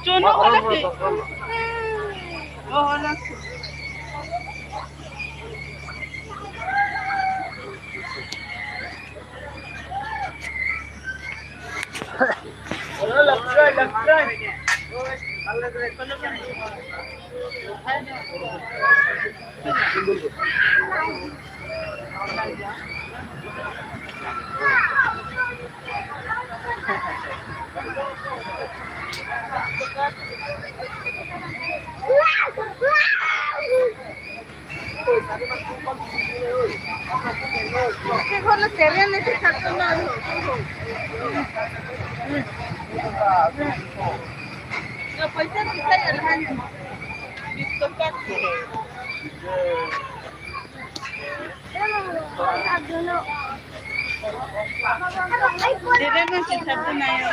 Jono wala si. Oh, wala si. left right, left right. Que con los que vienen se sacan algo. No, pues ya está el año. Listo, casi. Debe no se sacan ahí.